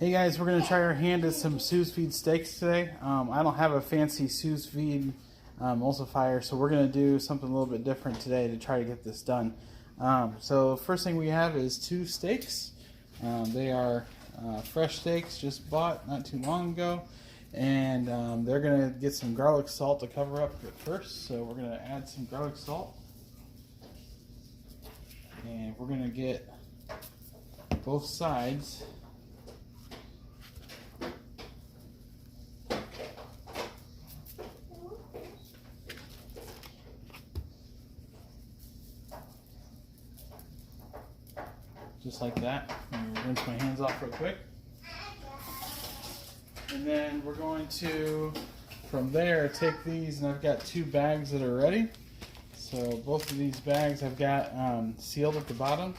Hey guys, we're going to try our hand at some Sous Vide steaks today. I don't have a fancy Sous Vide emulsifier, so we're going to do something a little bit different today to try to get this done. So first thing we have is 2 steaks. They are fresh steaks, just bought not too long ago. And they're going to get some garlic salt to cover up at first. So we're going to add some garlic salt. And we're going to get both sides just like that. I'm going to rinse my hands off real quick. And then we're going to, from there, take these, and I've got 2 bags that are ready. So both of these bags I've got sealed at the bottom.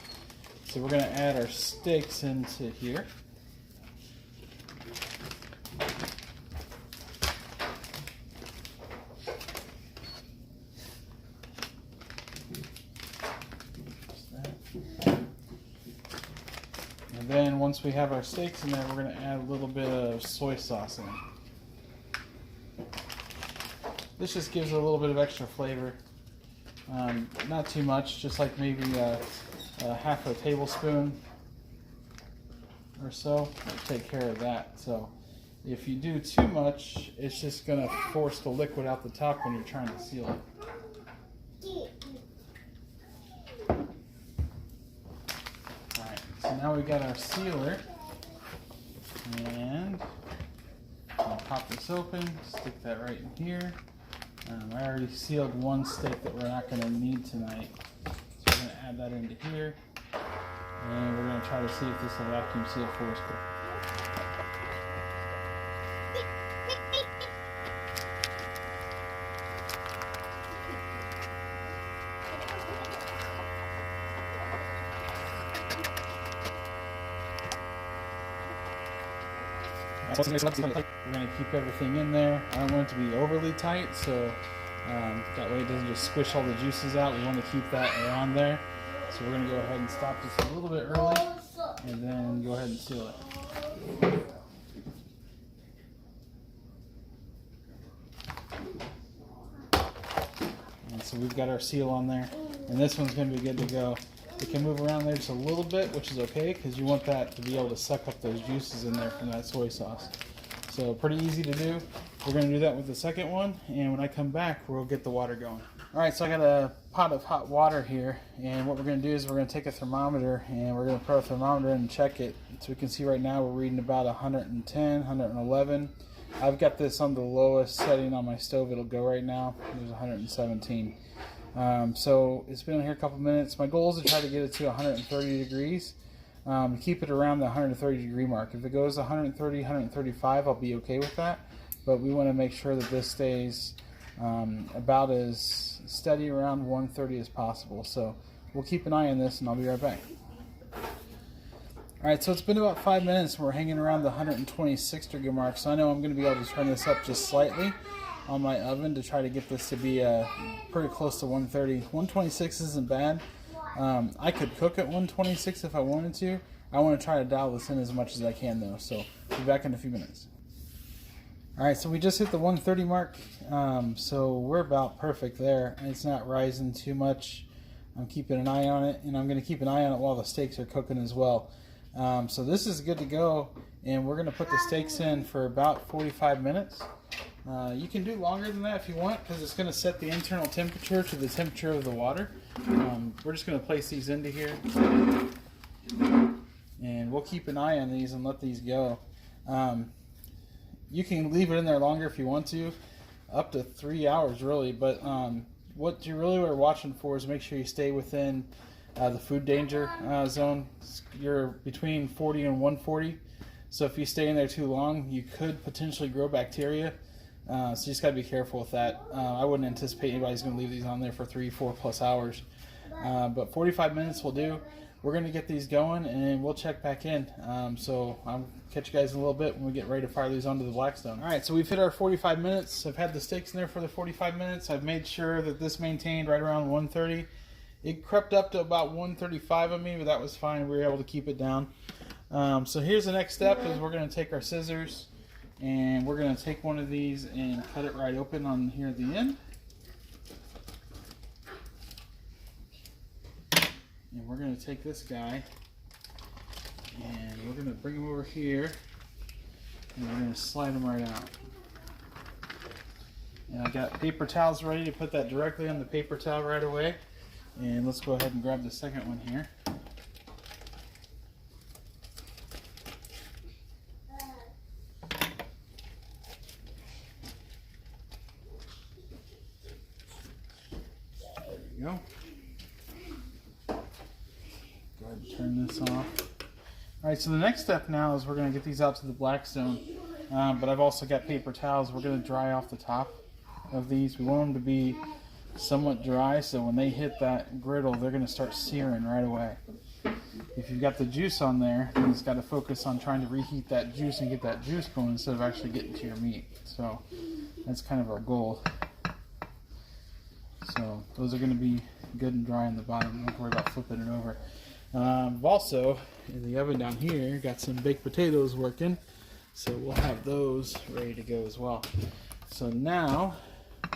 So we're going to add our steaks into here. And then once we have our steaks in there, we're going to add a little bit of soy sauce in. This just gives it a little bit of extra flavor. Not too much, just like maybe half a tablespoon or so. It'll take care of that. So if you do too much, it's just going to force the liquid out the top when you're trying to seal it. So now we've got our sealer, and I'll pop this open, stick that right in here. I already sealed one steak that we're not going to need tonight, so we're going to add that into here, and we're going to try to see if this will vacuum seal for us. We're going to keep everything in there. I don't want it to be overly tight, so that way it doesn't just squish all the juices out. We want to keep that around there. So we're going to go ahead and stop this a little bit early, and then go ahead and seal it. And so we've got our seal on there, and this one's going to be good to go. It can move around there just a little bit, which is okay, because you want that to be able to suck up those juices in there from that soy sauce. So pretty easy to do. We're going to do that with the second one, and when I come back, we'll get the water going. Alright, so I got a pot of hot water here, and what we're going to do is we're going to take a thermometer, and we're going to put our thermometer in and check it. So we can see right now we're reading about 110, 111. I've got this on the lowest setting on my stove it'll go right now. There's 117. So it's been here a couple minutes. My goal is to try to get it to 130 degrees. Keep it around the 130 degree mark. If it goes 130, 135, I'll be okay with that. But we want to make sure that this stays about as steady around 130 as possible. So we'll keep an eye on this, and I'll be right back. Alright, so it's been about 5 minutes, and we're hanging around the 126 degree mark. So I know I'm going to be able to turn this up just slightly on my oven to try to get this to be pretty close to 130. 126 isn't bad. I could cook at 126 if I wanted to. I want to try to dial this in as much as I can though, so I'll be back in a few minutes. Alright, so we just hit the 130 mark, so we're about perfect there. It's not rising too much. I'm keeping an eye on it, and I'm going to keep an eye on it while the steaks are cooking as well. So this is good to go, and we're going to put the steaks in for about 45 minutes. You can do longer than that if you want, because it's going to set the internal temperature to the temperature of the water. We're just going to place these into here, and we'll keep an eye on these and let these go. You can leave it in there longer if you want to, up to 3 hours really, but what you really are watching for is make sure you stay within the food danger zone. You're between 40 and 140, so if you stay in there too long, you could potentially grow bacteria. So you just got to be careful with that. I wouldn't anticipate anybody's going to leave these on there for 3-4 plus hours. But 45 minutes will do. We're going to get these going, and we'll check back in. So I'll catch you guys in a little bit when we get ready to fire these onto the Blackstone. Alright, so we've hit our 45 minutes. I've had the steaks in there for the 45 minutes. I've made sure that this maintained right around 130. It crept up to about 135 on me, but that was fine. We were able to keep it down. So here's the next step is we're going to take our scissors and we're going to take one of these and cut it right open on here at the end. And we're going to take this guy and we're going to bring him over here and we're going to slide him right out. And I got paper towels ready to put that directly on the paper towel right away. And let's go ahead and grab the second one here. There you go. Go ahead and turn this off. Alright, so the next step now is we're going to get these out to the Blackstone. But I've also got paper towels. We're going to dry off the top of these. We want them to be somewhat dry so when they hit that griddle they're going to start searing right away. If you've got the juice on there, then it's got to focus on trying to reheat that juice and get that juice going instead of actually getting to your meat. So that's kind of our goal. So those are going to be good and dry on the bottom. Don't worry about flipping it over. I've also, in the oven down here, got some baked potatoes working. So we'll have those ready to go as well. So now,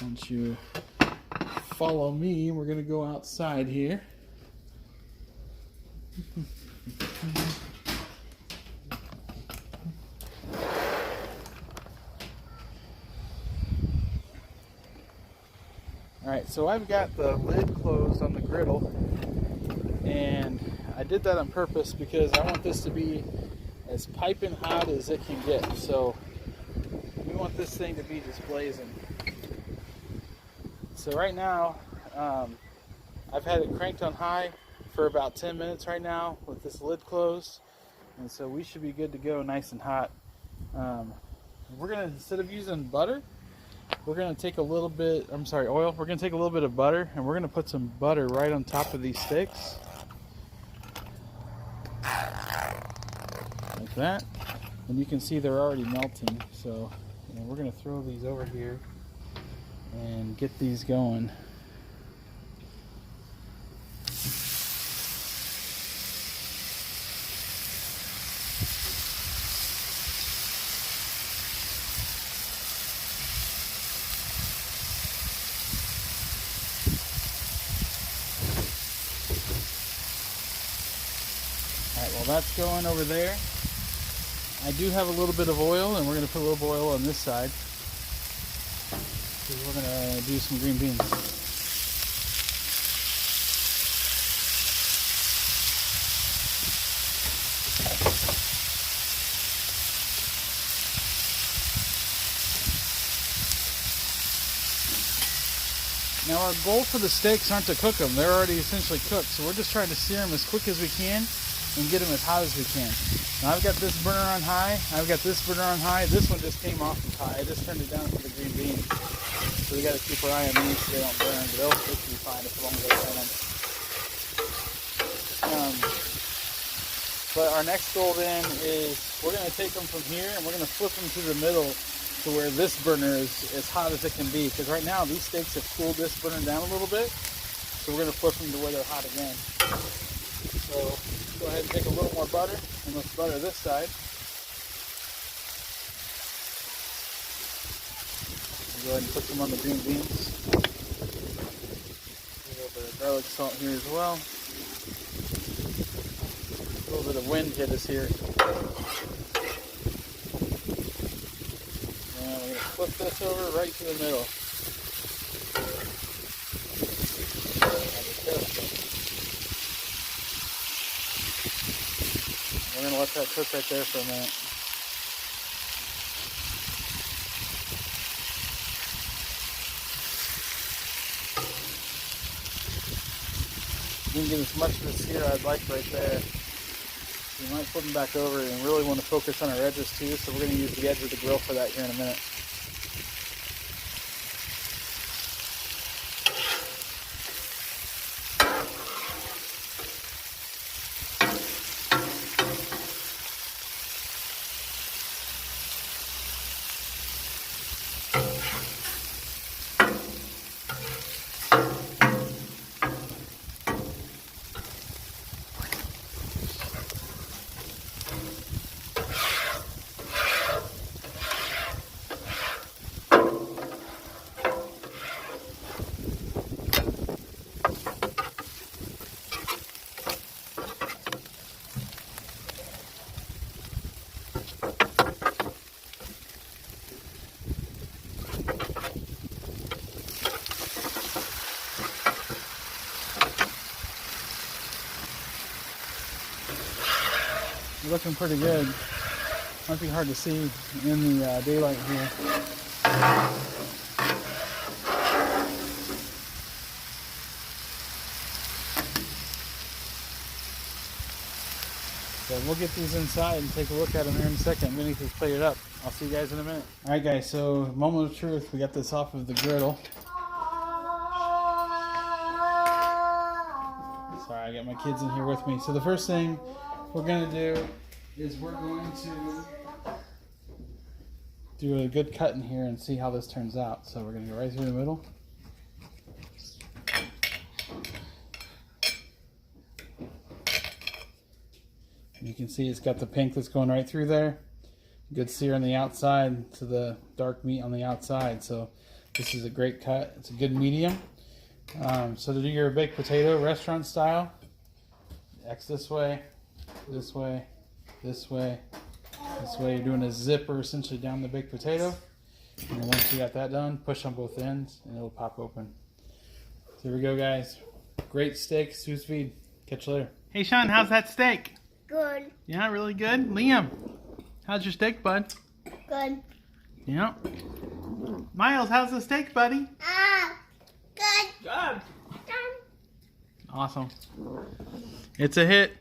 once you follow me, we're going to go outside here. Alright, so I've got the lid closed on the griddle, and I did that on purpose because I want this to be as piping hot as it can get. So we want this thing to be just blazing. So right now, I've had it cranked on high for about 10 minutes right now with this lid closed, and so we should be good to go, nice and hot. We're gonna, instead of using butter, we're gonna take a little bit, oil. We're gonna take a little bit of butter and we're gonna put some butter right on top of these sticks. Like that. And you can see they're already melting. So we're gonna throw these over here and get these going. Alright, well that's going over there. I do have a little bit of oil, and we're going to put a little bit of oil on this side. We're going to do some green beans. Now our goal for the steaks aren't to cook them. They're already essentially cooked, so we're just trying to sear them as quick as we can and get them as hot as we can. Now I've got this burner on high, I've got this burner on high. This one just came off of high. I just turned it down for the green beans. So we got to keep our eye on these so they don't burn, but they'll be fine as long as they burn them. But our next goal then is we're going to take them from here and we're going to flip them to the middle to where this burner is as hot as it can be. Because right now these steaks have cooled this burner down a little bit, so we're going to flip them to where they're hot again. So go ahead and take a little more butter, and let's butter this side. Go ahead and put some on the green beans. A little bit of garlic salt here as well. A little bit of wind hit us here. And we're going to flip this over right to the middle. We're going to let that cook right there for a minute. Didn't get as much of the sear I'd like right there. We might flip them back over and really want to focus on our edges too, so we're going to use the edge of the grill for that here in a minute. looking pretty good. Might be hard to see in the daylight here. So we'll get these inside and take a look at them here in a second. Vinny's just plate it up. I'll see you guys in a minute. Alright guys, so moment of truth. We got this off of the griddle. Sorry, I got my kids in here with me. So the first thing we're going to do is we're going to do a good cut in here and see how this turns out. So we're going to go right through the middle. You can see it's got the pink that's going right through there. Good sear on the outside to the dark meat on the outside. So this is a great cut. It's a good medium. So to do your baked potato restaurant style, X this way, this way, this way, this way. You're doing a zipper essentially down the baked potato. And then once you got that done, push on both ends and it'll pop open. So here we go, guys. Great steak, Sous Vide. Catch you later. Hey Sean, how's that steak? Good. Yeah, really good. Liam, how's your steak, bud? Good. Yeah. Miles, how's the steak, buddy? Good. Good. Awesome. It's a hit.